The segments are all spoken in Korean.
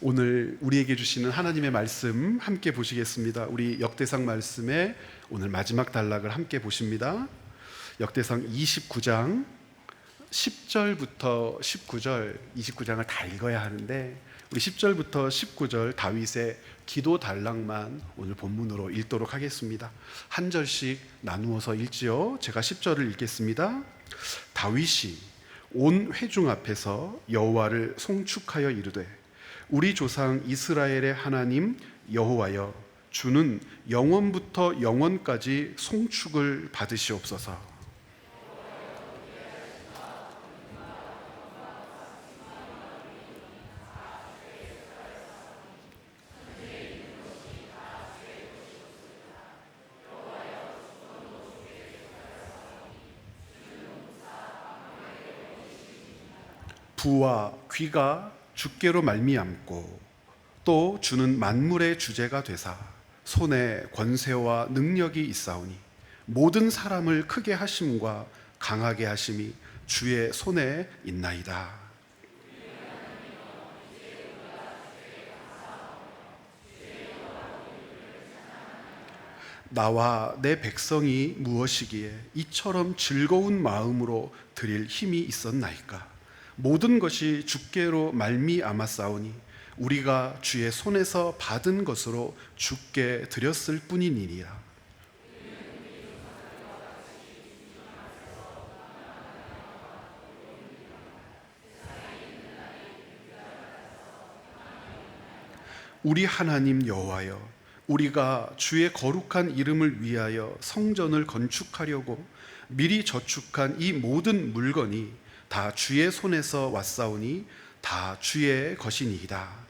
오늘 우리에게 주시는 하나님의 말씀 함께 보시겠습니다. 우리 역대상 말씀의 오늘 마지막 단락을 함께 보십니다. 역대상 29장 10절부터 19절, 29장을 다 읽어야 하는데 우리 10절부터 19절 다윗의 기도 단락만 오늘 본문으로 읽도록 하겠습니다. 한 절씩 나누어서 읽지요. 제가 10절을 읽겠습니다. 다윗이 온 회중 앞에서 여호와를 송축하여 이르되 우리 조상 이스라엘의 하나님 여호와여, 주는 영원부터 영원까지 송축을 받으시옵소서. 부와 귀가 주께로 말미암고 또 주는 만물의 주제가 되사 손에 권세와 능력이 있사오니 모든 사람을 크게 하심과 강하게 하심이 주의 손에 있나이다. 나와 내 백성이 무엇이기에 이처럼 즐거운 마음으로 드릴 힘이 있었나이까? 모든 것이 주께로 말미암았사오니 우리가 주의 손에서 받은 것으로 주께 드렸을 뿐이니라. 우리 하나님 여호와여, 우리가 주의 거룩한 이름을 위하여 성전을 건축하려고 미리 저축한 이 모든 물건이 다 주의 손에서 왔사오니 다 주의 것이니이다.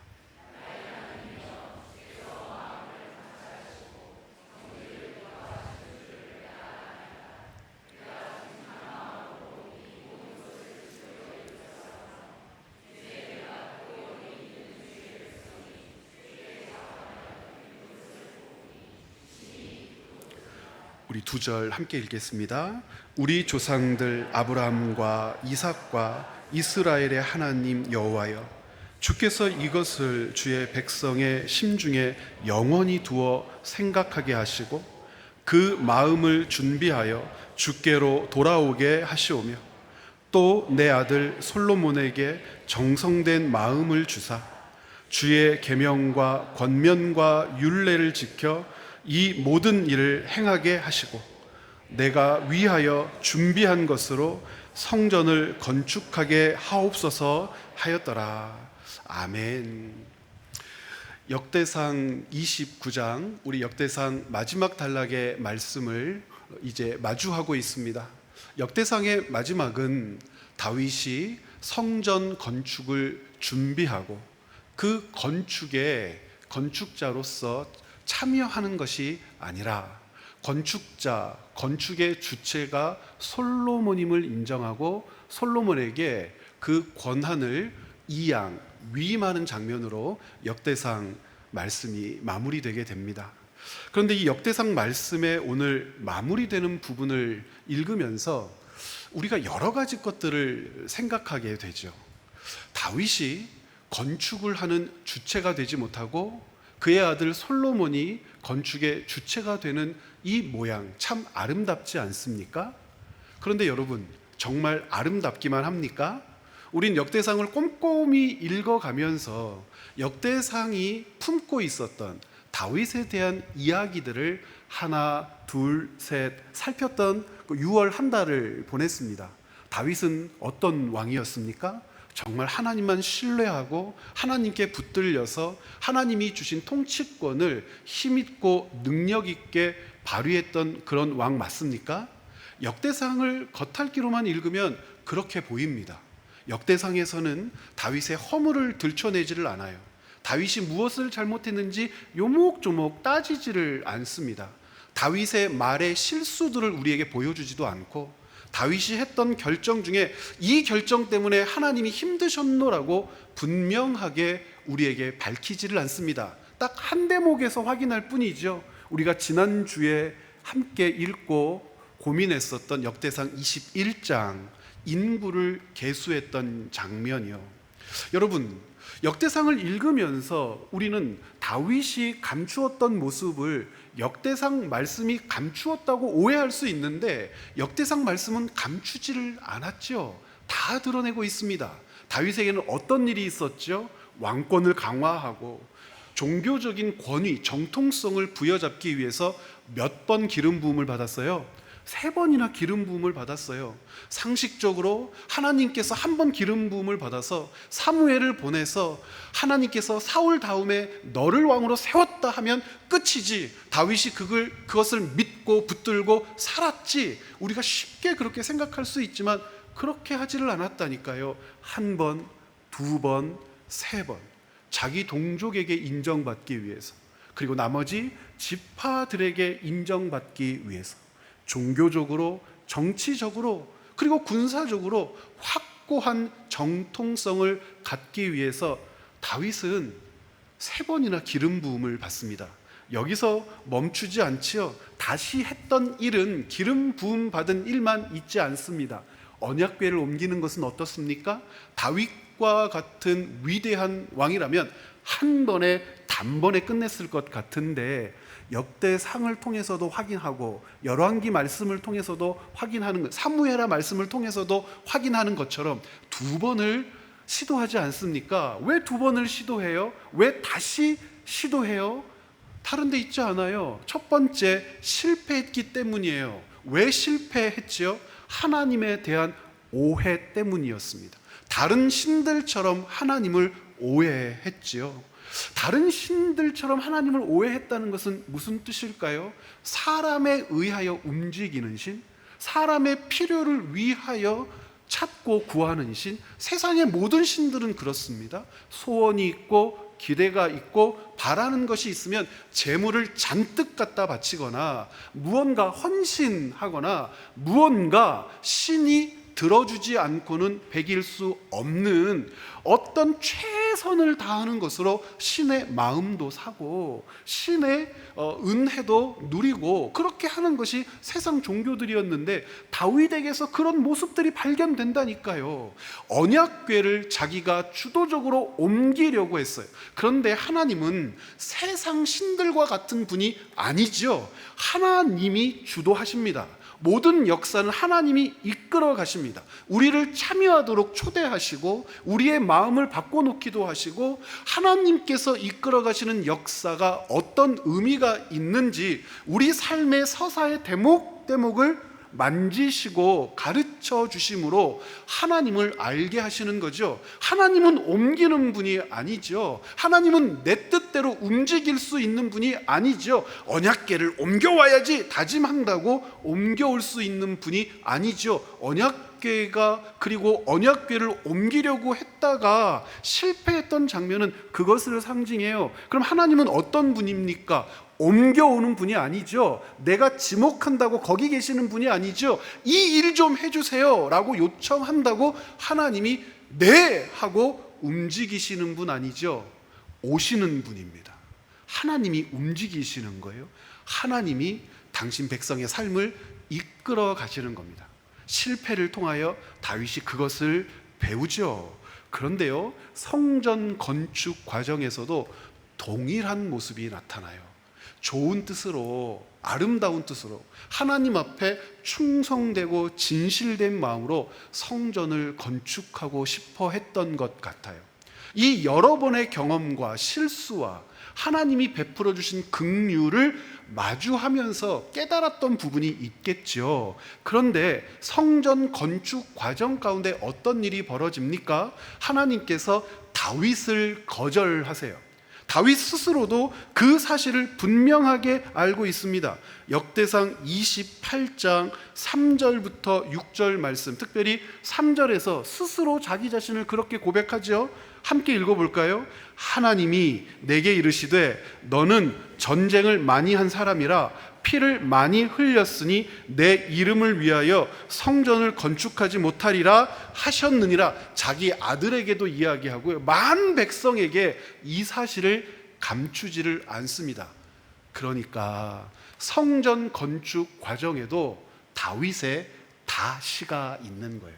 우리 두 절 함께 읽겠습니다. 우리 조상들 아브라함과 이삭과 이스라엘의 하나님 여호와여, 주께서 이것을 주의 백성의 심중에 영원히 두어 생각하게 하시고 그 마음을 준비하여 주께로 돌아오게 하시오며 또 내 아들 솔로몬에게 정성된 마음을 주사 주의 계명과 권면과 율례를 지켜 이 모든 일을 행하게 하시고 내가 위하여 준비한 것으로 성전을 건축하게 하옵소서 하였더라. 아멘. 역대상 29장, 우리 역대상 마지막 단락의 말씀을 이제 마주하고 있습니다. 역대상의 마지막은 다윗이 성전 건축을 준비하고 그 건축에 건축자로서 참여하는 것이 아니라 건축의 주체가 솔로몬임을 인정하고 솔로몬에게 그 권한을 위임하는 장면으로 역대상 말씀이 마무리되게 됩니다. 그런데 이 역대상 말씀의 오늘 마무리되는 부분을 읽으면서 우리가 여러 가지 것들을 생각하게 되죠. 다윗이 건축을 하는 주체가 되지 못하고 그의 아들 솔로몬이 건축의 주체가 되는 이 모양 참 아름답지 않습니까? 그런데 여러분, 정말 아름답기만 합니까? 우린 역대상을 꼼꼼히 읽어가면서 역대상이 품고 있었던 다윗에 대한 이야기들을 하나, 둘, 셋 살폈던 6월 한 달을 보냈습니다. 다윗은 어떤 왕이었습니까? 정말 하나님만 신뢰하고 하나님께 붙들려서 하나님이 주신 통치권을 힘있고 능력있게 발휘했던 그런 왕 맞습니까? 역대상을 겉핥기로만 읽으면 그렇게 보입니다. 역대상에서는 다윗의 허물을 들춰내지를 않아요. 다윗이 무엇을 잘못했는지 요목조목 따지지를 않습니다. 다윗의 말의 실수들을 우리에게 보여주지도 않고 다윗이 했던 결정 중에 이 결정 때문에 하나님이 힘드셨노라고 분명하게 우리에게 밝히지를 않습니다. 딱 한 대목에서 확인할 뿐이죠. 우리가 지난주에 함께 읽고 고민했었던 역대상 21장 인구를 계수했던 장면이요. 여러분, 역대상을 읽으면서 우리는 다윗이 감추었던 모습을 역대상 말씀이 감추었다고 오해할 수 있는데, 역대상 말씀은 감추지를 않았죠. 다 드러내고 있습니다. 다윗에게는 어떤 일이 있었죠? 왕권을 강화하고 종교적인 권위, 정통성을 부여잡기 위해서 몇 번 기름 부음을 받았어요? 3번이나 기름 부음을 받았어요. 상식적으로 하나님께서 한 번 기름 부음을 받아서 사무엘을 보내서 하나님께서 사울 다음에 너를 왕으로 세웠다 하면 끝이지, 다윗이 그것을 믿고 붙들고 살았지, 우리가 쉽게 그렇게 생각할 수 있지만 그렇게 하지를 않았다니까요. 1번, 2번, 3번 자기 동족에게 인정받기 위해서, 그리고 나머지 지파들에게 인정받기 위해서 종교적으로, 정치적으로, 그리고 군사적으로 확고한 정통성을 갖기 위해서 다윗은 3번이나 기름 부음을 받습니다. 여기서 멈추지 않지요. 다시 했던 일은 기름 부음 받은 일만 있지 않습니다. 언약궤를 옮기는 것은 어떻습니까? 다윗과 같은 위대한 왕이라면 한 번에 단번에 끝냈을 것 같은데, 역대상을 통해서도 확인하고 열왕기 말씀을 통해서도 확인하는 것, 사무엘하 말씀을 통해서도 확인하는 것처럼 2번을 시도하지 않습니까? 왜 2번을 시도해요? 왜 다시 시도해요? 다른 데 있지 않아요. 첫 번째, 실패했기 때문이에요. 왜 실패했지요? 하나님에 대한 오해 때문이었습니다. 다른 신들처럼 하나님을 오해했지요. 다른 신들처럼 하나님을 오해했다는 것은 무슨 뜻일까요? 사람에 의하여 움직이는 신, 사람의 필요를 위하여 찾고 구하는 신. 세상의 모든 신들은 그렇습니다. 소원이 있고 기대가 있고 바라는 것이 있으면 재물을 잔뜩 갖다 바치거나 무언가 헌신하거나 무언가 신이 들어주지 않고는 배길 수 없는 어떤 최선을 다하는 것으로 신의 마음도 사고 신의 은혜도 누리고 그렇게 하는 것이 세상 종교들이었는데, 다윗에게서 그런 모습들이 발견된다니까요. 언약궤를 자기가 주도적으로 옮기려고 했어요. 그런데 하나님은 세상 신들과 같은 분이 아니죠. 하나님이 주도하십니다. 모든 역사는 하나님이 이끌어 가십니다. 우리를 참여하도록 초대하시고 우리의 마음을 바꿔놓기도 하시고, 하나님께서 이끌어 가시는 역사가 어떤 의미가 있는지 우리 삶의 서사의 대목을 만지시고 가르쳐 주심으로 하나님을 알게 하시는 거죠. 하나님은 옮기는 분이 아니죠. 하나님은 내 뜻대로 움직일 수 있는 분이 아니죠. 언약궤를 옮겨와야지 다짐한다고 옮겨올 수 있는 분이 아니죠. 언약궤가, 그리고 언약궤를 옮기려고 했다가 실패했던 장면은 그것을 상징해요. 그럼 하나님은 어떤 분입니까? 옮겨오는 분이 아니죠. 내가 지목한다고 거기 계시는 분이 아니죠. 이 일 좀 해주세요 라고 요청한다고 하나님이 네 하고 움직이시는 분 아니죠. 오시는 분입니다. 하나님이 움직이시는 거예요. 하나님이 당신 백성의 삶을 이끌어 가시는 겁니다. 실패를 통하여 다윗이 그것을 배우죠. 그런데요, 성전 건축 과정에서도 동일한 모습이 나타나요. 좋은 뜻으로, 아름다운 뜻으로 하나님 앞에 충성되고 진실된 마음으로 성전을 건축하고 싶어 했던 것 같아요. 이 여러 번의 경험과 실수와 하나님이 베풀어 주신 긍휼을 마주하면서 깨달았던 부분이 있겠죠. 그런데 성전 건축 과정 가운데 어떤 일이 벌어집니까? 하나님께서 다윗을 거절하세요. 다윗 스스로도 그 사실을 분명하게 알고 있습니다. 역대상 28장 3절부터 6절 말씀, 특별히 3절에서 스스로 자기 자신을 그렇게 고백하죠. 함께 읽어볼까요? 하나님이 내게 이르시되 너는 전쟁을 많이 한 사람이라 피를 많이 흘렸으니 내 이름을 위하여 성전을 건축하지 못하리라 하셨느니라. 자기 아들에게도 이야기하고요, 만 백성에게 이 사실을 감추지를 않습니다. 그러니까 성전 건축 과정에도 다윗의 다시가 있는 거예요.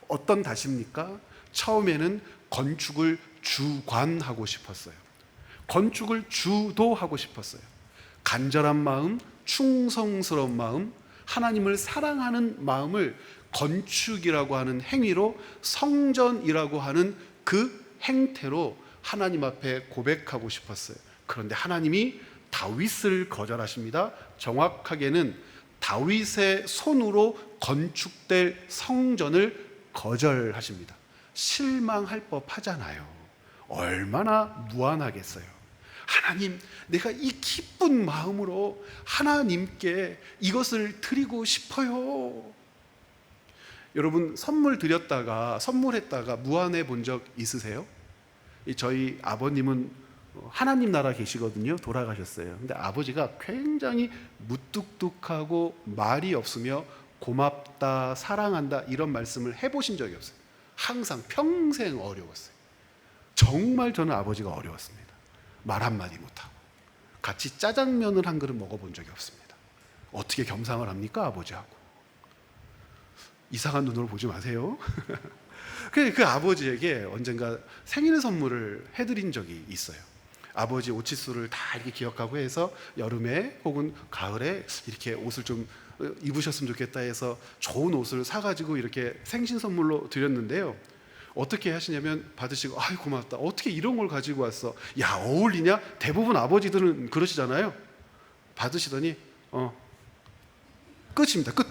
어떤 다시입니까? 처음에는 건축을 주관하고 싶었어요. 건축을 주도하고 싶었어요. 간절한 마음, 충성스러운 마음, 하나님을 사랑하는 마음을 건축이라고 하는 행위로, 성전이라고 하는 그 행태로 하나님 앞에 고백하고 싶었어요. 그런데 하나님이 다윗을 거절하십니다. 정확하게는 다윗의 손으로 건축될 성전을 거절하십니다. 실망할 법하잖아요. 얼마나 무안하겠어요. 하나님, 내가 이 기쁜 마음으로 하나님께 이것을 드리고 싶어요. 여러분, 선물했다가 무안해 본 적 있으세요? 저희 아버님은 하나님 나라 계시거든요. 돌아가셨어요. 근데 아버지가 굉장히 무뚝뚝하고 말이 없으며 고맙다, 사랑한다 이런 말씀을 해보신 적이 없어요. 항상 평생 어려웠어요. 정말 저는 아버지가 어려웠습니다. 말 한마디 못하고 같이 짜장면을 한 그릇 먹어본 적이 없습니다. 어떻게 겸상을 합니까, 아버지하고? 이상한 눈으로 보지 마세요. 그 아버지에게 언젠가 생일 선물을 해드린 적이 있어요. 아버지 옷치수를 다 이렇게 기억하고 해서 여름에 혹은 가을에 이렇게 옷을 좀 입으셨으면 좋겠다 해서 좋은 옷을 사가지고 이렇게 생신 선물로 드렸는데요. 어떻게 하시냐면 받으시고, 아이 고맙다, 어떻게 이런 걸 가지고 왔어, 야 어울리냐? 대부분 아버지들은 그러시잖아요. 받으시더니 끝입니다. 끝.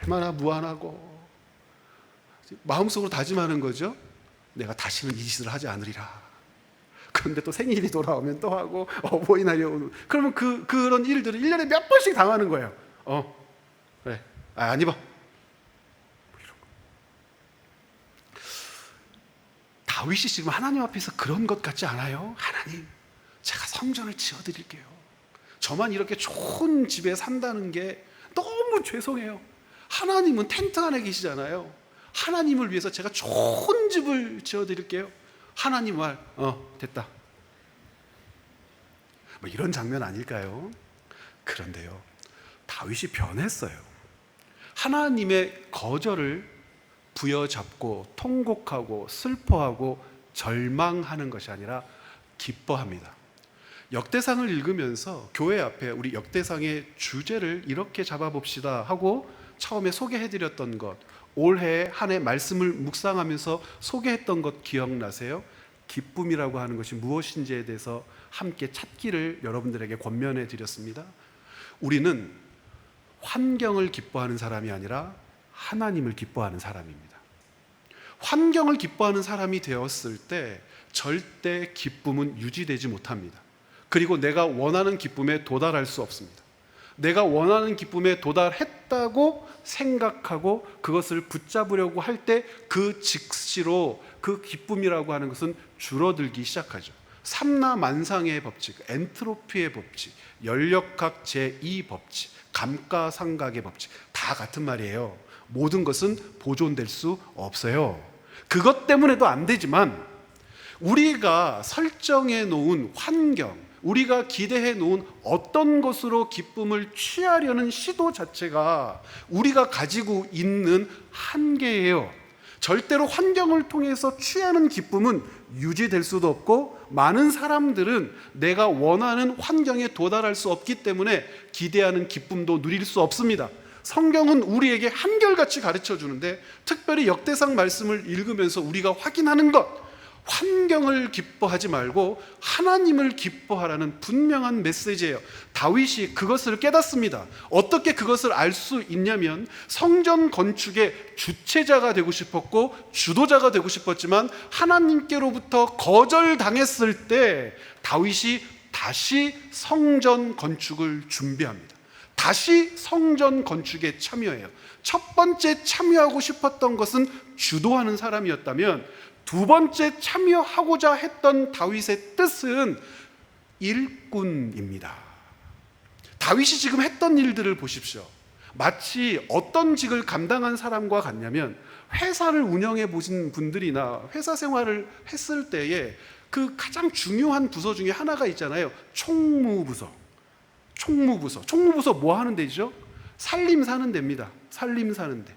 얼마나 무안하고 마음속으로 다짐하는 거죠. 내가 다시는 이 짓을 하지 않으리라. 그런데 또 생일이 돌아오면 또 하고, 어버이날이 오면, 그러면 그런 일들을 1년에 몇 번씩 당하는 거예요. 그래, 안 입어. 다윗이 지금 하나님 앞에서 그런 것 같지 않아요? 하나님, 제가 성전을 지어드릴게요. 저만 이렇게 좋은 집에 산다는 게 너무 죄송해요. 하나님은 텐트 안에 계시잖아요. 하나님을 위해서 제가 좋은 집을 지어드릴게요. 하나님 말, 됐다. 뭐 이런 장면 아닐까요? 그런데요, 다윗이 변했어요. 하나님의 거절을 부여잡고 통곡하고 슬퍼하고 절망하는 것이 아니라 기뻐합니다. 역대상을 읽으면서 교회 앞에 우리 역대상의 주제를 이렇게 잡아봅시다 하고 처음에 소개해드렸던 것, 올해 한 해 말씀을 묵상하면서 소개했던 것 기억나세요? 기쁨이라고 하는 것이 무엇인지에 대해서 함께 찾기를 여러분들에게 권면해 드렸습니다. 우리는 환경을 기뻐하는 사람이 아니라 하나님을 기뻐하는 사람입니다. 환경을 기뻐하는 사람이 되었을 때 절대 기쁨은 유지되지 못합니다. 그리고 내가 원하는 기쁨에 도달할 수 없습니다. 내가 원하는 기쁨에 도달했다고 생각하고 그것을 붙잡으려고 할 때 그 즉시로 그 기쁨이라고 하는 것은 줄어들기 시작하죠. 삼라만상의 법칙, 엔트로피의 법칙, 연력학 제2법칙, 감가상각의 법칙 다 같은 말이에요. 모든 것은 보존될 수 없어요. 그것 때문에도 안 되지만 우리가 설정해 놓은 환경, 우리가 기대해 놓은 어떤 것으로 기쁨을 취하려는 시도 자체가 우리가 가지고 있는 한계예요. 절대로 환경을 통해서 취하는 기쁨은 유지될 수도 없고, 많은 사람들은 내가 원하는 환경에 도달할 수 없기 때문에 기대하는 기쁨도 누릴 수 없습니다. 성경은 우리에게 한결같이 가르쳐 주는데, 특별히 역대상 말씀을 읽으면서 우리가 확인하는 것, 환경을 기뻐하지 말고 하나님을 기뻐하라는 분명한 메시지예요. 다윗이 그것을 깨닫습니다. 어떻게 그것을 알 수 있냐면, 성전 건축의 주체자가 되고 싶었고 주도자가 되고 싶었지만 하나님께로부터 거절당했을 때 다윗이 다시 성전 건축을 준비합니다. 다시 성전 건축에 참여해요. 첫 번째 참여하고 싶었던 것은 주도하는 사람이었다면, 두 번째 참여하고자 했던 다윗의 뜻은 일꾼입니다. 다윗이 지금 했던 일들을 보십시오. 마치 어떤 직을 감당한 사람과 같냐면, 회사를 운영해 보신 분들이나 회사 생활을 했을 때에 그 가장 중요한 부서 중에 하나가 있잖아요. 총무부서. 총무부서 뭐 하는 데죠? 살림 사는 데입니다. 살림 사는 데.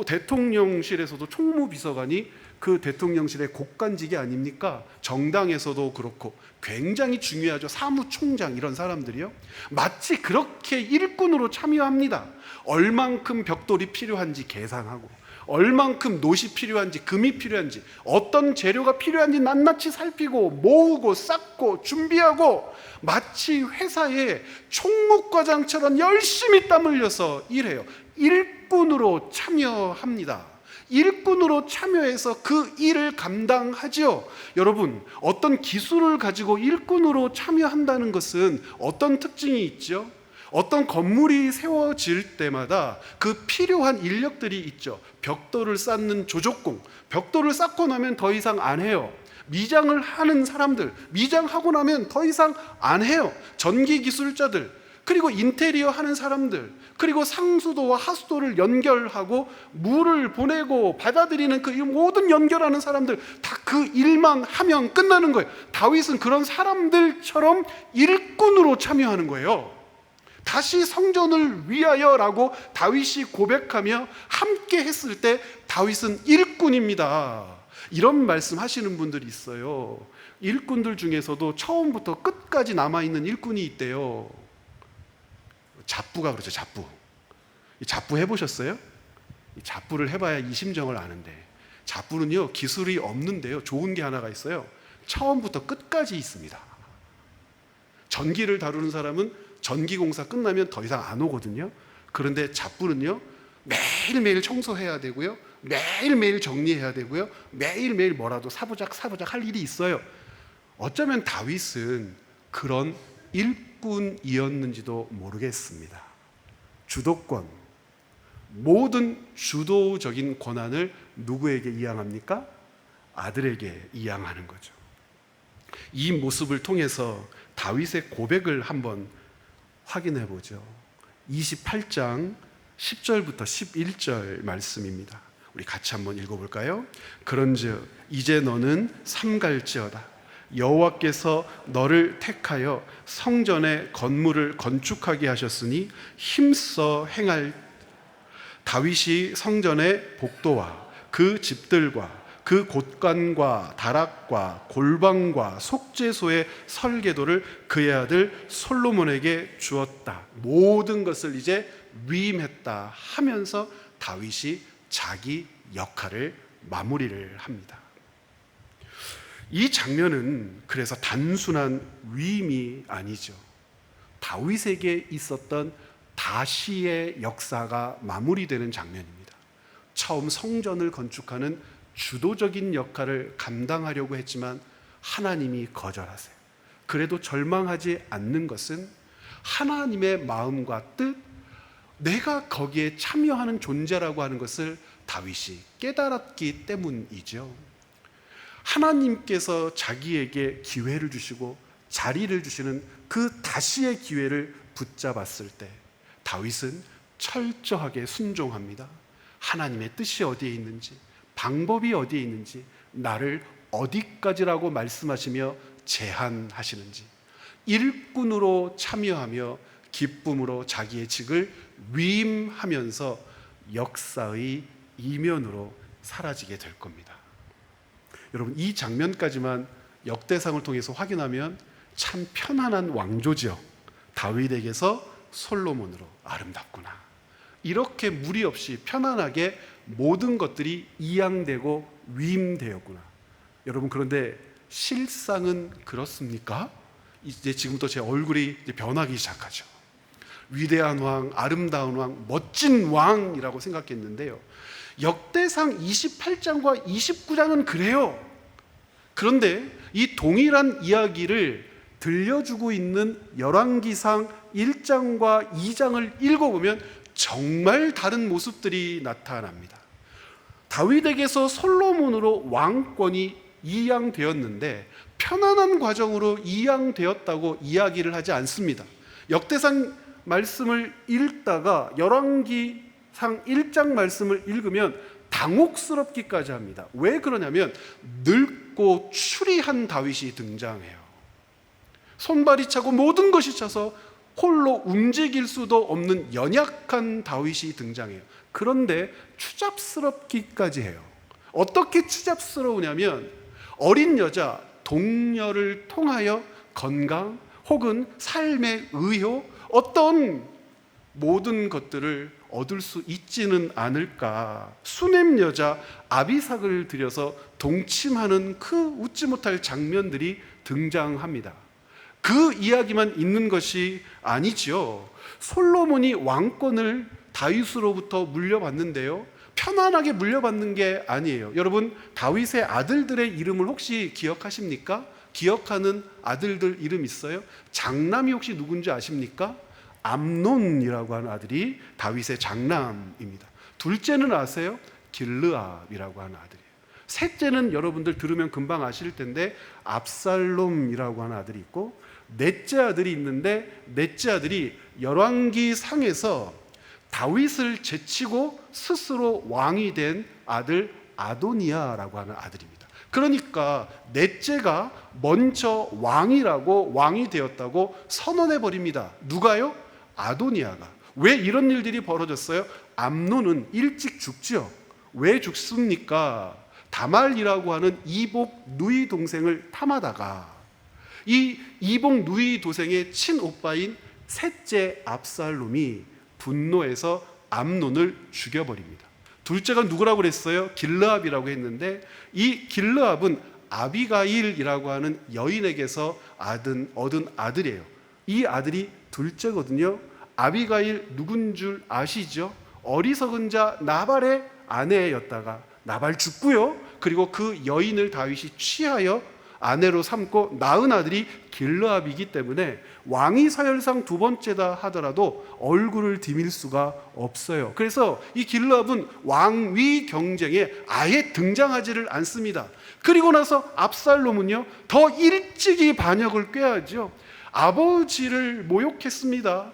대통령실에서도 총무비서관이 그 대통령실의 고관직이 아닙니까? 정당에서도 그렇고 굉장히 중요하죠. 사무총장 이런 사람들이요. 마치 그렇게 일꾼으로 참여합니다. 얼만큼 벽돌이 필요한지 계산하고 얼만큼 놋이 필요한지 금이 필요한지 어떤 재료가 필요한지 낱낱이 살피고 모으고 쌓고 준비하고 마치 회사의 총무과장처럼 열심히 땀 흘려서 일해요. 일꾼으로 참여합니다. 일꾼으로 참여해서 그 일을 감당하지요. 여러분, 어떤 기술을 가지고 일꾼으로 참여한다는 것은 어떤 특징이 있죠? 어떤 건물이 세워질 때마다 그 필요한 인력들이 있죠. 벽돌을 쌓는 조족공, 벽돌을 쌓고 나면 더 이상 안 해요. 미장을 하는 사람들, 미장하고 나면 더 이상 안 해요. 전기 기술자들, 그리고 인테리어 하는 사람들, 그리고 상수도와 하수도를 연결하고 물을 보내고 받아들이는 그 모든 연결하는 사람들, 다 그 일만 하면 끝나는 거예요. 다윗은 그런 사람들처럼 일꾼으로 참여하는 거예요. 다시 성전을 위하여라고 다윗이 고백하며 함께 했을 때 다윗은 일꾼입니다. 이런 말씀 하시는 분들이 있어요. 일꾼들 중에서도 처음부터 끝까지 남아있는 일꾼이 있대요. 잡부가 그렇죠. 잡부. 잡부 해보셨어요? 잡부를 해봐야 이 심정을 아는데, 잡부는요 기술이 없는데요 좋은 게 하나가 있어요. 처음부터 끝까지 있습니다. 전기를 다루는 사람은 전기공사 끝나면 더 이상 안 오거든요. 그런데 잡부는요 매일매일 청소해야 되고요, 매일매일 정리해야 되고요, 매일매일 뭐라도 사부작 할 일이 있어요. 어쩌면 다윗은 그런 일꾼이었는지도 모르겠습니다. 주도권, 모든 주도적인 권한을 누구에게 이양합니까? 아들에게 이양하는 거죠. 이 모습을 통해서 다윗의 고백을 한번 확인해 보죠. 28장 10절부터 11절 말씀입니다. 우리 같이 한번 읽어볼까요? 그런즉 이제 너는 삼갈지어다. 여호와께서 너를 택하여 성전의 건물을 건축하게 하셨으니 힘써 행할. 다윗이 성전의 복도와 그 집들과 그 곳간과 다락과 골방과 속죄소의 설계도를 그의 아들 솔로몬에게 주었다. 모든 것을 이제 위임했다 하면서 다윗이 자기 역할을 마무리를 합니다. 이 장면은 그래서 단순한 위임이 아니죠. 다윗에게 있었던 다시의 역사가 마무리되는 장면입니다. 처음 성전을 건축하는 주도적인 역할을 감당하려고 했지만 하나님이 거절하세요. 그래도 절망하지 않는 것은 하나님의 마음과 뜻, 내가 거기에 참여하는 존재라고 하는 것을 다윗이 깨달았기 때문이죠. 하나님께서 자기에게 기회를 주시고 자리를 주시는 그 다시의 기회를 붙잡았을 때 다윗은 철저하게 순종합니다. 하나님의 뜻이 어디에 있는지, 방법이 어디에 있는지, 나를 어디까지라고 말씀하시며 제한하시는지 일꾼으로 참여하며 기쁨으로 자기의 직을 위임하면서 역사의 이면으로 사라지게 될 겁니다. 여러분, 이 장면까지만 역대상을 통해서 확인하면 참 편안한 왕조죠. 다윗에게서 솔로몬으로 아름답구나. 이렇게 무리 없이 편안하게 모든 것들이 이양되고 위임되었구나. 여러분, 그런데 실상은 그렇습니까? 이제 지금부터 제 얼굴이 이제 변하기 시작하죠. 위대한 왕, 아름다운 왕, 멋진 왕이라고 생각했는데요, 역대상 28장과 29장은 그래요. 그런데 이 동일한 이야기를 들려주고 있는 열왕기상 1장과 2장을 읽어보면 정말 다른 모습들이 나타납니다. 다윗에게서 솔로몬으로 왕권이 이양되었는데 편안한 과정으로 이양되었다고 이야기를 하지 않습니다. 역대상 말씀을 읽다가 열왕기상 1장 말씀을 읽으면 당혹스럽기까지 합니다. 왜 그러냐면 늙고 추리한 다윗이 등장해요. 손발이 차고 모든 것이 차서 홀로 움직일 수도 없는 연약한 다윗이 등장해요. 그런데 추잡스럽기까지 해요. 어떻게 추잡스러우냐면 어린 여자, 동녀를 통하여 건강 혹은 삶의 의효, 어떤 모든 것들을 얻을 수 있지는 않을까. 수넴 여자 아비삭을 들여서 동침하는 그 웃지 못할 장면들이 등장합니다. 그 이야기만 있는 것이 아니지요. 솔로몬이 왕권을 다윗으로부터 물려받는데요, 편안하게 물려받는 게 아니에요. 여러분, 다윗의 아들들의 이름을 혹시 기억하십니까? 기억하는 아들들 이름 있어요? 장남이 혹시 누군지 아십니까? 암논이라고 하는 아들이 다윗의 장남입니다. 둘째는 아세요? 길르압이라고 하는 아들이에요. 셋째는 여러분들 들으면 금방 아실 텐데 압살롬이라고 하는 아들이 있고, 넷째 아들이 있는데, 넷째 아들이 열왕기 상에서 다윗을 제치고 스스로 왕이 된 아들 아도니아라고 하는 아들입니다. 그러니까 넷째가 먼저 왕이라고, 왕이 되었다고 선언해 버립니다. 누가요? 아도니아가. 왜 이런 일들이 벌어졌어요? 암논은 일찍 죽죠. 왜 죽습니까? 다말이라고 하는 이복 누이 동생을 탐하다가 이 이복 누이 동생의 친오빠인 셋째 압살롬이 분노해서 암논을 죽여버립니다. 둘째가 누구라고 그랬어요? 길르압이라고 했는데, 이 길르압은 아비가일이라고 하는 여인에게서 얻은 아들이에요. 이 아들이 둘째거든요. 아비가일 누군 줄 아시죠? 어리석은 자 나발의 아내였다가 나발 죽고요, 그리고 그 여인을 다윗이 취하여 아내로 삼고 낳은 아들이 길르압이기 때문에 왕위 서열상 두 번째다 하더라도 얼굴을 디밀 수가 없어요. 그래서 이 길르압은 왕위 경쟁에 아예 등장하지를 않습니다. 그리고 나서 압살롬은요, 더 일찍이 반역을 꾀하죠. 아버지를 모욕했습니다.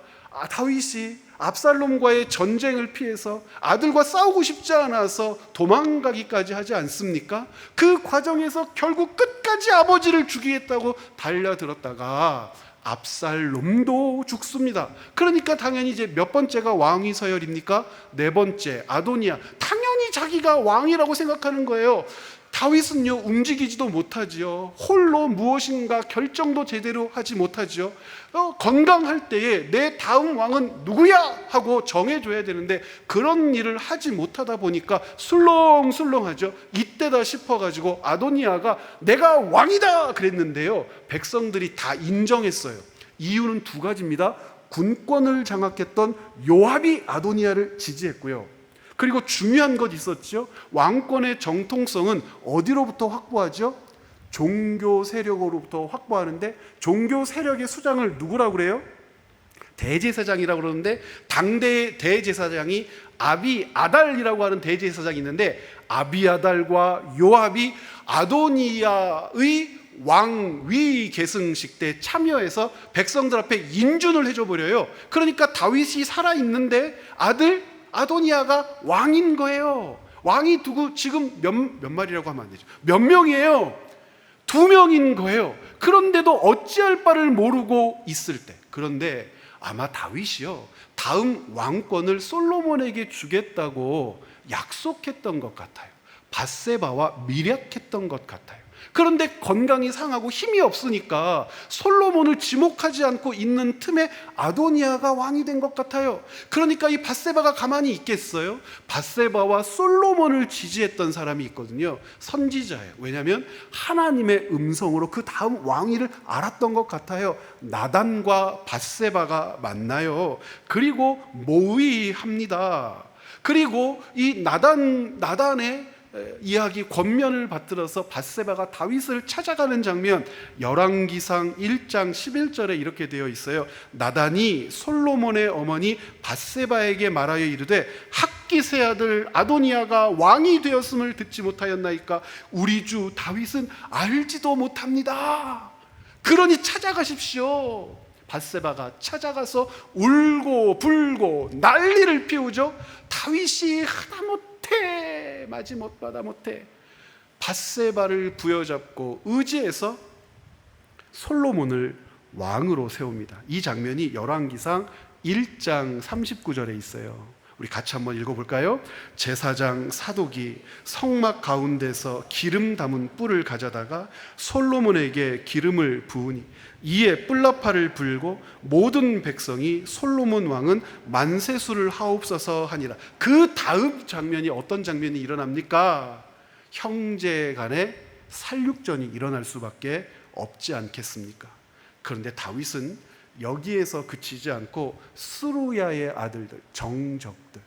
다윗이 압살롬과의 전쟁을 피해서 아들과 싸우고 싶지 않아서 도망가기까지 하지 않습니까? 그 과정에서 결국 끝까지 아버지를 죽이겠다고 달려들었다가 압살롬도 죽습니다. 그러니까 당연히 이제 몇 번째가 왕위 서열입니까? 네 번째, 아도니아. 당연히 자기가 왕이라고 생각하는 거예요. 다윗은요, 움직이지도 못하지요. 홀로 무엇인가 결정도 제대로 하지 못하지요. 건강할 때에 내 다음 왕은 누구야 하고 정해줘야 되는데 그런 일을 하지 못하다 보니까 술렁술렁하죠. 이때다 싶어가지고 아도니아가 내가 왕이다 그랬는데요, 백성들이 다 인정했어요. 이유는 두 가지입니다. 군권을 장악했던 요압이 아도니아를 지지했고요, 그리고 중요한 것 있었죠. 왕권의 정통성은 어디로부터 확보하죠? 종교 세력으로부터 확보하는데, 종교 세력의 수장을 누구라고 그래요? 대제사장이라고 그러는데, 당대의 대제사장이 아비아달이라고 하는 대제사장이 있는데, 아비아달과 요압이 아도니아의 왕위 계승식 때 참여해서 백성들 앞에 인준을 해줘 버려요. 그러니까 다윗이 살아있는데 아들 아도니아가 왕인 거예요. 왕이 두고 지금 몇 마리라고 하면 안 되죠. 몇 명이에요? 2명인 거예요. 그런데도 어찌할 바를 모르고 있을 때, 그런데 아마 다윗이요, 다음 왕권을 솔로몬에게 주겠다고 약속했던 것 같아요. 밧세바와 밀약했던 것 같아요. 그런데 건강이 상하고 힘이 없으니까 솔로몬을 지목하지 않고 있는 틈에 아도니아가 왕이 된 것 같아요. 그러니까 이 밧세바가 가만히 있겠어요? 밧세바와 솔로몬을 지지했던 사람이 있거든요. 선지자예요. 왜냐하면 하나님의 음성으로 그 다음 왕위를 알았던 것 같아요. 나단과 밧세바가 만나요. 그리고 모의합니다. 그리고 이 나단의 이야기 권면을 받들어서 밧세바가 다윗을 찾아가는 장면, 열왕기상 1장 11절에 이렇게 되어 있어요. 나단이 솔로몬의 어머니 밧세바에게 말하여 이르되 학기세 아들 아도니아가 왕이 되었음을 듣지 못하였나이까? 우리 주 다윗은 알지도 못합니다. 그러니 찾아가십시오. 밧세바가 찾아가서 울고 불고 난리를 피우죠. 다윗이 하다못해 마지못 받아 못해 밧세바를 부여잡고 의지해서 솔로몬을 왕으로 세웁니다. 이 장면이 열왕기상 1장 39절에 있어요. 우리 같이 한번 읽어볼까요? 제사장 사독이 성막 가운데서 기름 담은 뿔을 가져다가 솔로몬에게 기름을 부으니 이에 뿔나팔을 불고 모든 백성이 솔로몬 왕은 만세수를 하옵소서 하니라. 그 다음 장면이 어떤 장면이 일어납니까? 형제 간의 살육전이 일어날 수밖에 없지 않겠습니까? 그런데 다윗은 여기에서 그치지 않고 스루야의 아들들, 정적들,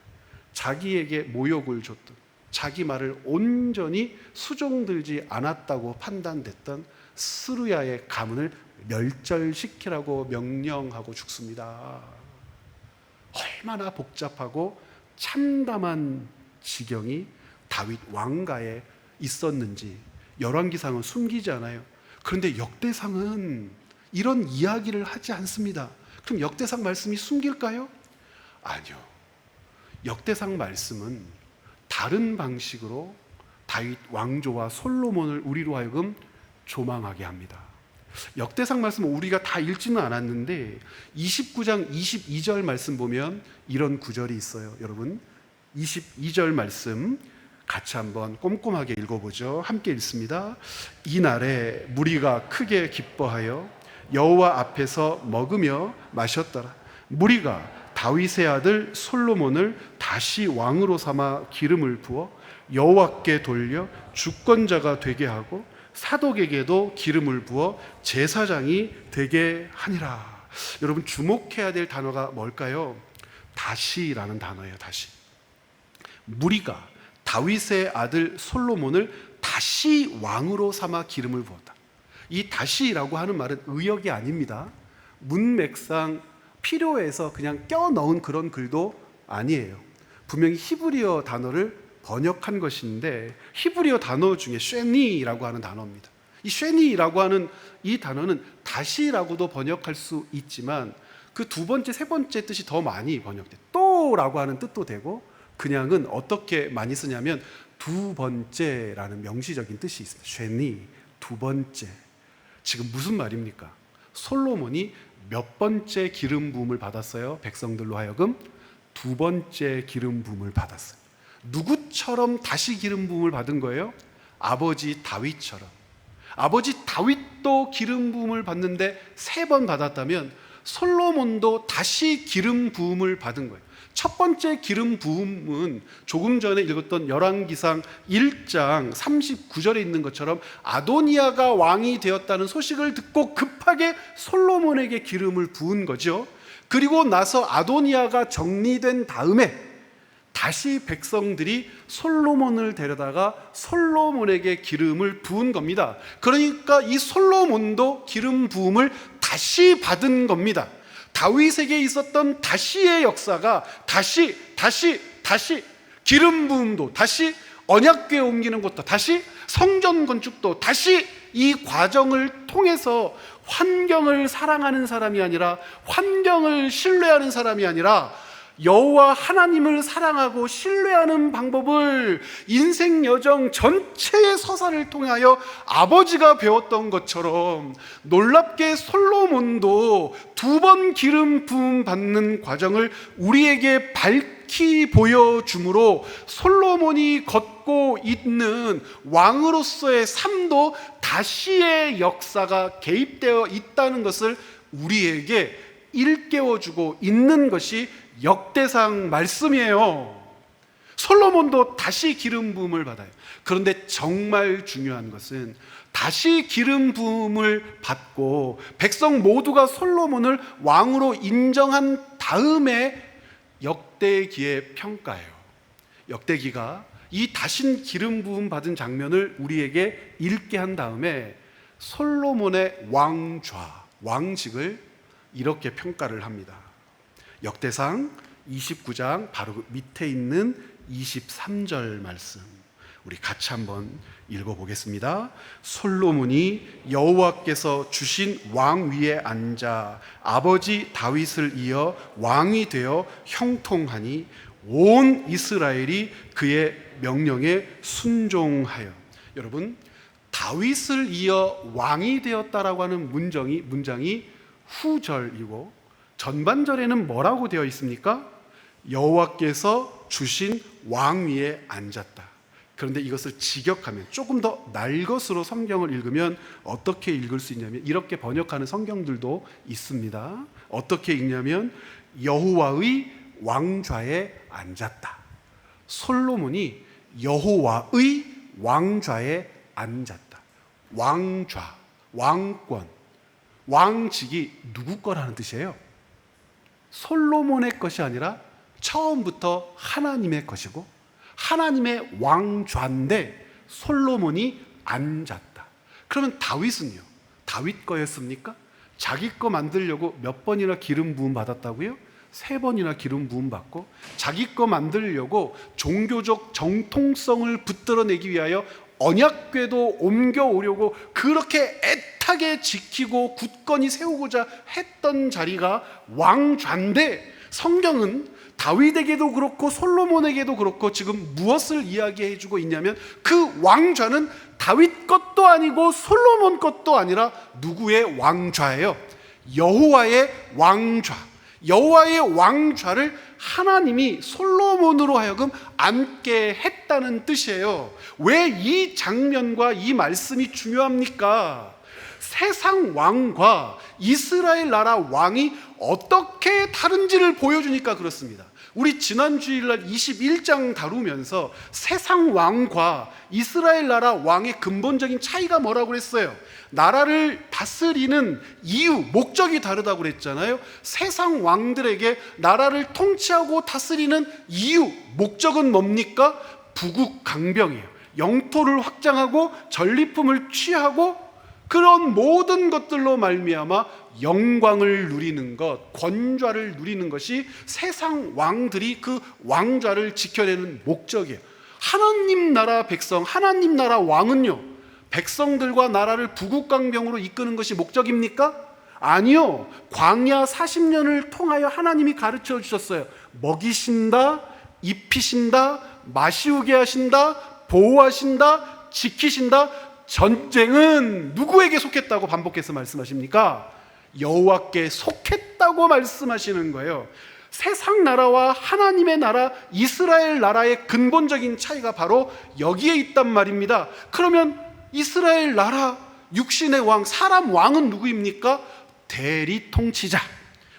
자기에게 모욕을 줬던, 자기 말을 온전히 수종들지 않았다고 판단됐던 스루야의 가문을 멸절시키라고 명령하고 죽습니다. 얼마나 복잡하고 참담한 지경이 다윗 왕가에 있었는지 열왕기상은 숨기지 않아요. 그런데 역대상은 이런 이야기를 하지 않습니다. 그럼 역대상 말씀이 숨길까요? 아니요. 역대상 말씀은 다른 방식으로 다윗 왕조와 솔로몬을 우리로 하여금 조망하게 합니다. 역대상 말씀은 우리가 다 읽지는 않았는데 29장 22절 말씀 보면 이런 구절이 있어요. 여러분 22절 말씀 같이 한번 꼼꼼하게 읽어보죠. 함께 읽습니다. 이날에 무리가 크게 기뻐하여 여호와 앞에서 먹으며 마셨더라. 무리가 다윗의 아들 솔로몬을 다시 왕으로 삼아 기름을 부어 여호와께 돌려 주권자가 되게 하고 사독에게도 기름을 부어 제사장이 되게 하니라. 여러분 주목해야 될 단어가 뭘까요? 다시라는 단어예요. 다시. 무리가 다윗의 아들 솔로몬을 다시 왕으로 삼아 기름을 부었다. 이 다시라고 하는 말은 의역이 아닙니다. 문맥상 필요해서 그냥 껴넣은 그런 글도 아니에요. 분명히 히브리어 단어를 번역한 것인데 히브리어 단어 중에 쉐니라고 하는 단어입니다. 이 쉐니라고 하는 이 단어는 다시라고도 번역할 수 있지만 그 두 번째, 세 번째 뜻이 더 많이 번역돼요. 또라고 하는 뜻도 되고 그냥은 어떻게 많이 쓰냐면 두 번째라는 명시적인 뜻이 있어요. 쉐니, 두 번째. 지금 무슨 말입니까? 솔로몬이 몇 번째 기름 부음을 받았어요? 백성들로 하여금 두 번째 기름 부음을 받았어요. 누구처럼 다시 기름 부음을 받은 거예요? 아버지 다윗처럼. 아버지 다윗도 기름 부음을 받는데 3번 받았다면 솔로몬도 다시 기름 부음을 받은 거예요. 첫 번째 기름 부음은 조금 전에 읽었던 열왕기상 1장 39절에 있는 것처럼 아도니아가 왕이 되었다는 소식을 듣고 급하게 솔로몬에게 기름을 부은 거죠. 그리고 나서 아도니아가 정리된 다음에 다시 백성들이 솔로몬을 데려다가 솔로몬에게 기름을 부은 겁니다. 그러니까 이 솔로몬도 기름 부음을 다시 받은 겁니다. 다윗에게 있었던 다시의 역사가 다시 기름 부음도 다시 언약궤 옮기는 것도 다시 성전 건축도 다시 이 과정을 통해서 환경을 사랑하는 사람이 아니라 환경을 신뢰하는 사람이 아니라 여호와 하나님을 사랑하고 신뢰하는 방법을 인생 여정 전체의 서사를 통하여 아버지가 배웠던 것처럼 놀랍게 솔로몬도 2번 기름 부음 받는 과정을 우리에게 밝히 보여주므로 솔로몬이 걷고 있는 왕으로서의 삶도 다시의 역사가 개입되어 있다는 것을 우리에게 일깨워주고 있는 것이 역대상 말씀이에요. 솔로몬도 다시 기름 부음을 받아요. 그런데 정말 중요한 것은 다시 기름 부음을 받고 백성 모두가 솔로몬을 왕으로 인정한 다음에 역대기의 평가예요. 역대기가 이 다신 기름 부음 받은 장면을 우리에게 읽게 한 다음에 솔로몬의 왕좌, 왕직을 이렇게 평가를 합니다. 역대상 29장 바로 그 밑에 있는 23절 말씀 우리 같이 한번 읽어보겠습니다. 솔로몬이 여호와께서 주신 왕 위에 앉아 아버지 다윗을 이어 왕이 되어 형통하니 온 이스라엘이 그의 명령에 순종하여. 여러분, 다윗을 이어 왕이 되었다라고 하는 문장이 후절이고 전반절에는 뭐라고 되어 있습니까? 여호와께서 주신 왕 위에 앉았다. 그런데 이것을 직역하면, 조금 더 날것으로 성경을 읽으면 어떻게 읽을 수 있냐면 이렇게 번역하는 성경들도 있습니다. 어떻게 읽냐면 여호와의 왕좌에 앉았다. 솔로몬이 여호와의 왕좌에 앉았다. 왕좌, 왕권, 왕직이 누구 거라는 뜻이에요? 솔로몬의 것이 아니라 처음부터 하나님의 것이고 하나님의 왕좌인데 솔로몬이 앉았다. 그러면 다윗은요? 다윗 거였습니까? 자기 거 만들려고 몇 번이나 기름 부음 받았다고요? 3번이나 기름 부음 받고 자기 거 만들려고 종교적 정통성을 붙들어내기 위하여 언약궤도 옮겨오려고 그렇게 애타게 지키고 굳건히 세우고자 했던 자리가 왕좌인데, 성경은 다윗에게도 그렇고 솔로몬에게도 그렇고 지금 무엇을 이야기해주고 있냐면 그 왕좌는 다윗 것도 아니고 솔로몬 것도 아니라 누구의 왕좌예요? 여호와의 왕좌. 여호와의 왕좌를 하나님이 솔로몬으로 하여금 앉게 했다는 뜻이에요. 왜 이 장면과 이 말씀이 중요합니까? 세상 왕과 이스라엘 나라 왕이 어떻게 다른지를 보여주니까 그렇습니다. 우리 지난 주일날 21장 다루면서 세상 왕과 이스라엘 나라 왕의 근본적인 차이가 뭐라고 그랬어요? 나라를 다스리는 이유, 목적이 다르다고 그랬잖아요. 세상 왕들에게 나라를 통치하고 다스리는 이유, 목적은 뭡니까? 부국강병이에요. 영토를 확장하고 전리품을 취하고 그런 모든 것들로 말미암아 영광을 누리는 것, 권좌를 누리는 것이 세상 왕들이 그 왕좌를 지켜내는 목적이에요. 하나님 나라 백성, 하나님 나라 왕은요, 백성들과 나라를 부국강병으로 이끄는 것이 목적입니까? 아니요. 광야 40년을 통하여 하나님이 가르쳐 주셨어요. 먹이신다, 입히신다, 마시우게 하신다, 보호하신다, 지키신다. 전쟁은 누구에게 속했다고 반복해서 말씀하십니까? 여호와께 속했다고 말씀하시는 거예요. 세상 나라와 하나님의 나라, 이스라엘 나라의 근본적인 차이가 바로 여기에 있단 말입니다. 그러면 이스라엘 나라 육신의 왕, 사람 왕은 누구입니까? 대리 통치자,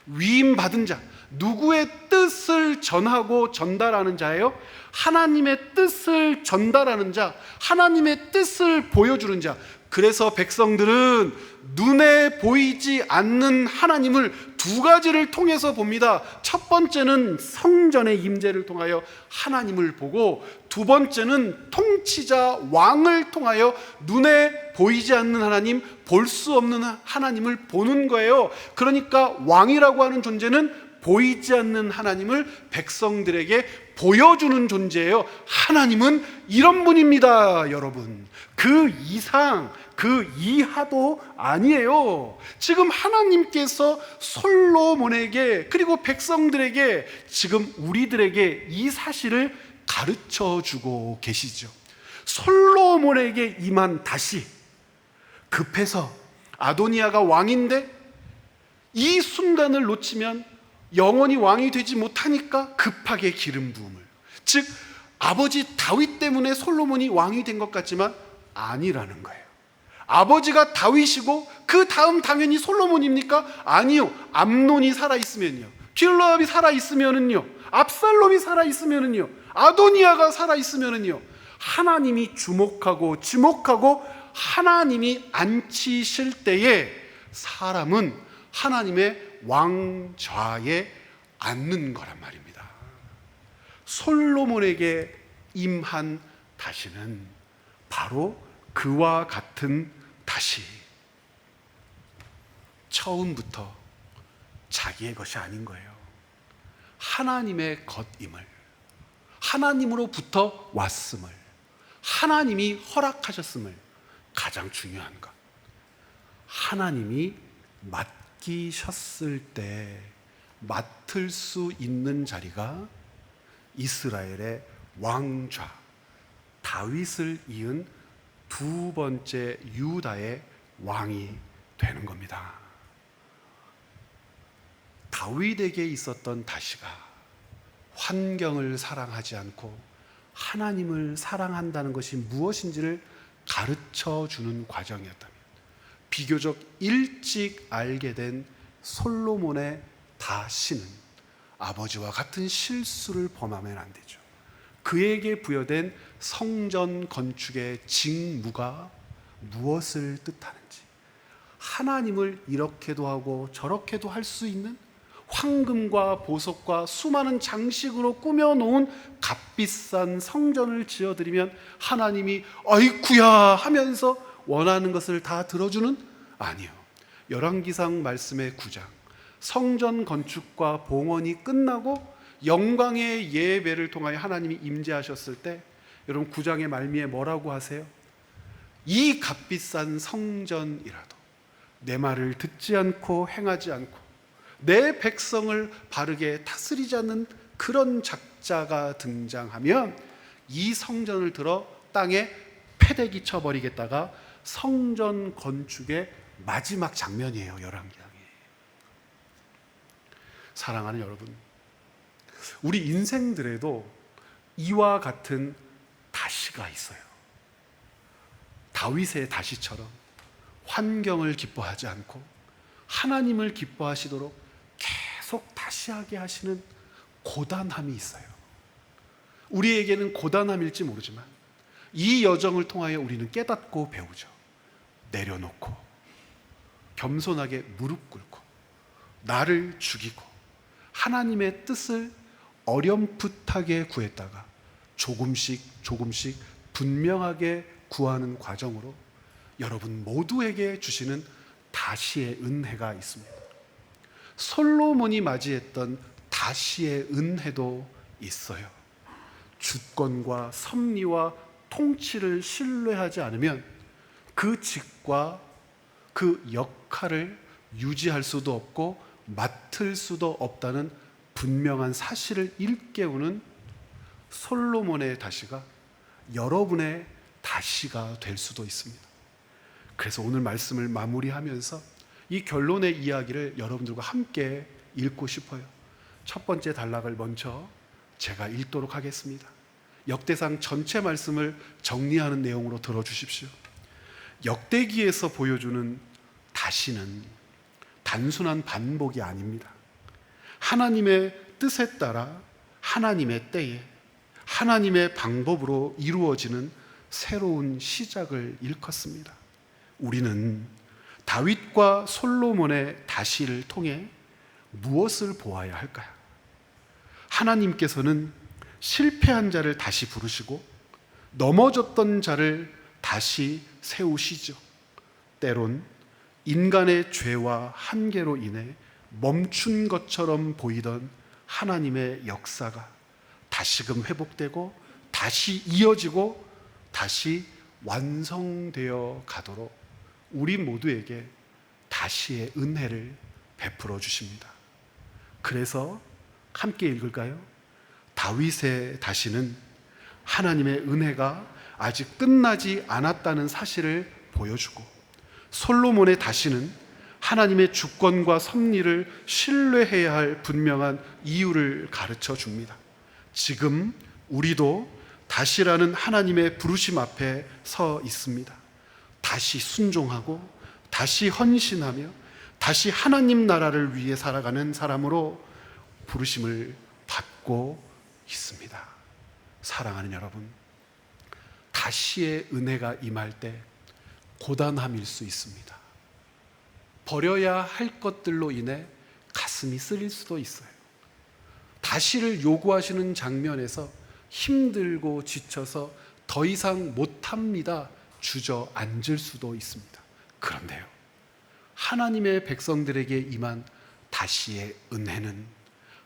위임 받은 자, 누구의 뜻을 전하고 전달하는 자예요? 하나님의 뜻을 전달하는 자, 하나님의 뜻을 보여주는 자. 그래서 백성들은 눈에 보이지 않는 하나님을 2가지를 통해서 봅니다. 첫 번째는 성전의 임재를 통하여 하나님을 보고, 2번째는 통치자 왕을 통하여 눈에 보이지 않는 하나님, 볼 수 없는 하나님을 보는 거예요. 그러니까 왕이라고 하는 존재는 보이지 않는 하나님을 백성들에게 보여주는 존재예요. 하나님은 이런 분입니다, 여러분. 그 이상, 그 이하도 아니에요. 지금 하나님께서 솔로몬에게, 그리고 백성들에게, 지금 우리들에게 이 사실을 가르쳐 주고 계시죠. 솔로몬에게 임한 다시, 급해서 아도니아가 왕인데 이 순간을 놓치면 영원히 왕이 되지 못하니까 급하게 기름 부음을, 즉 아버지 다윗 때문에 솔로몬이 왕이 된 것 같지만 아니라는 거예요. 아버지가 다윗이고 그 다음 당연히 솔로몬입니까? 아니요. 암논이 살아있으면요, 길르압이 살아있으면은요, 압살롬이 살아있으면은요, 아도니아가 살아있으면은요, 하나님이 주목하고 하나님이 앉히실 때에 사람은 하나님의 왕좌에 앉는 거란 말입니다. 솔로몬에게 임한 다시는 바로 그와 같은 다시, 처음부터 자기의 것이 아닌 거예요. 하나님의 것임을, 하나님으로부터 왔음을, 하나님이 허락하셨음을, 가장 중요한 것, 하나님이 맡기셨을 때 맡을 수 있는 자리가 이스라엘의 왕좌, 다윗을 이은 2번째 유다의 왕이 되는 겁니다. 다윗에게 있었던 다시가 환경을 사랑하지 않고 하나님을 사랑한다는 것이 무엇인지를 가르쳐 주는 과정이었다면, 비교적 일찍 알게 된 솔로몬의 다시는 아버지와 같은 실수를 범하면 안 되죠. 그에게 부여된 성전 건축의 직무가 무엇을 뜻하는지, 하나님을 이렇게도 하고 저렇게도 할 수 있는 황금과 보석과 수많은 장식으로 꾸며놓은 값비싼 성전을 지어드리면 하나님이 아이쿠야 하면서 원하는 것을 다 들어주는? 아니요. 열왕기상 말씀의 9장, 성전 건축과 봉헌이 끝나고 영광의 예배를 통하여 하나님이 임재하셨을 때, 여러분 9장의 말미에 뭐라고 하세요? 이 값비싼 성전이라도 내 말을 듣지 않고 행하지 않고 내 백성을 바르게 다스리지 않는 그런 작자가 등장하면 이 성전을 들어 땅에 패대기 쳐버리겠다가 성전 건축의 마지막 장면이에요. 열왕기상이. 사랑하는 여러분, 우리 인생들에도 이와 같은 다시가 있어요. 다윗의 다시처럼 환경을 기뻐하지 않고 하나님을 기뻐하시도록 계속 다시하게 하시는 고단함이 있어요. 우리에게는 고단함일지 모르지만 이 여정을 통하여 우리는 깨닫고 배우죠. 내려놓고 겸손하게 무릎 꿇고 나를 죽이고 하나님의 뜻을 어렴풋하게 구했다가 조금씩 분명하게 구하는 과정으로 여러분 모두에게 주시는 다시의 은혜가 있습니다. 솔로몬이 맞이했던 다시의 은혜도 있어요. 주권과 섭리와 통치를 신뢰하지 않으면 그 직과 그 역할을 유지할 수도 없고 맡을 수도 없다는 분명한 사실을 일깨우는 솔로몬의 다시가 여러분의 다시가 될 수도 있습니다. 그래서 오늘 말씀을 마무리하면서 이 결론의 이야기를 여러분들과 함께 읽고 싶어요. 첫 번째 단락을 먼저 제가 읽도록 하겠습니다. 역대상 전체 말씀을 정리하는 내용으로 들어주십시오. 역대기에서 보여주는 다시는 단순한 반복이 아닙니다. 하나님의 뜻에 따라 하나님의 때에 하나님의 방법으로 이루어지는 새로운 시작을 일컫습니다. 우리는 다윗과 솔로몬의 다시를 통해 무엇을 보아야 할까요? 하나님께서는 실패한 자를 다시 부르시고 넘어졌던 자를 다시 세우시죠. 때론 인간의 죄와 한계로 인해 멈춘 것처럼 보이던 하나님의 역사가 다시금 회복되고 다시 이어지고 다시 완성되어 가도록 우리 모두에게 다시의 은혜를 베풀어 주십니다. 그래서 함께 읽을까요? 다윗의 다시는 하나님의 은혜가 아직 끝나지 않았다는 사실을 보여주고, 솔로몬의 다시는 하나님의 주권과 섭리를 신뢰해야 할 분명한 이유를 가르쳐 줍니다. 지금 우리도 다시라는 하나님의 부르심 앞에 서 있습니다. 다시 순종하고 다시 헌신하며 다시 하나님 나라를 위해 살아가는 사람으로 부르심을 받고 있습니다. 사랑하는 여러분, 다시의 은혜가 임할 때 고단함일 수 있습니다. 버려야 할 것들로 인해 가슴이 쓰릴 수도 있어요. 다시를 요구하시는 장면에서 힘들고 지쳐서 더 이상 못합니다 주저앉을 수도 있습니다. 그런데요, 하나님의 백성들에게 임한 다시의 은혜는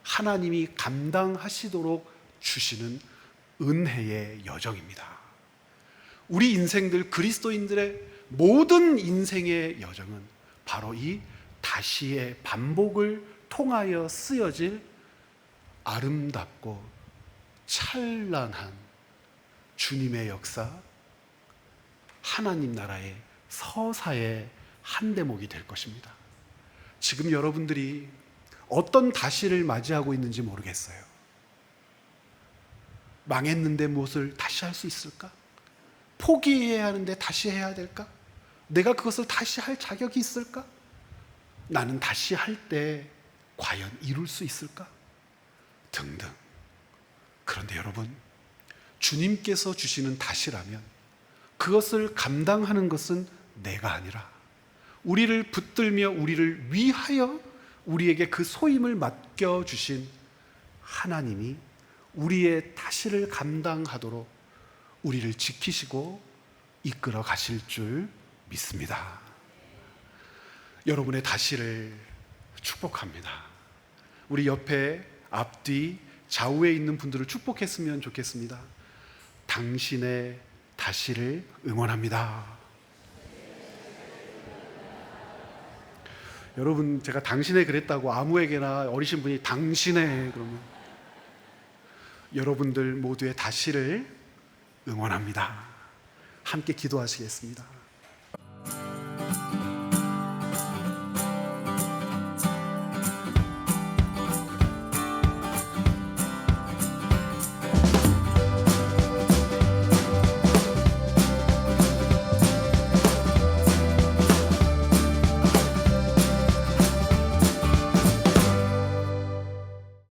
하나님이 감당하시도록 주시는 은혜의 여정입니다. 우리 인생들, 그리스도인들의 모든 인생의 여정은 바로 이 다시의 반복을 통하여 쓰여질 아름답고 찬란한 주님의 역사, 하나님 나라의 서사의 한 대목이 될 것입니다. 지금 여러분들이 어떤 다시를 맞이하고 있는지 모르겠어요. 망했는데 무엇을 다시 할 수 있을까? 포기해야 하는데 다시 해야 될까? 내가 그것을 다시 할 자격이 있을까? 나는 다시 할 때 과연 이룰 수 있을까? 등등. 그런데 여러분, 주님께서 주시는 다시라면 그것을 감당하는 것은 내가 아니라 우리를 붙들며 우리를 위하여 우리에게 그 소임을 맡겨주신 하나님이 우리의 다시를 감당하도록 우리를 지키시고 이끌어 가실 줄 믿습니다. 여러분의 다시를 축복합니다. 우리 옆에 앞뒤 좌우에 있는 분들을 축복했으면 좋겠습니다. 당신의 다시를 응원합니다. 여러분, 제가 당신의 그랬다고 아무에게나 어리신 분이 당신의 그러면 여러분들 모두의 다시를 응원합니다. 함께 기도하시겠습니다.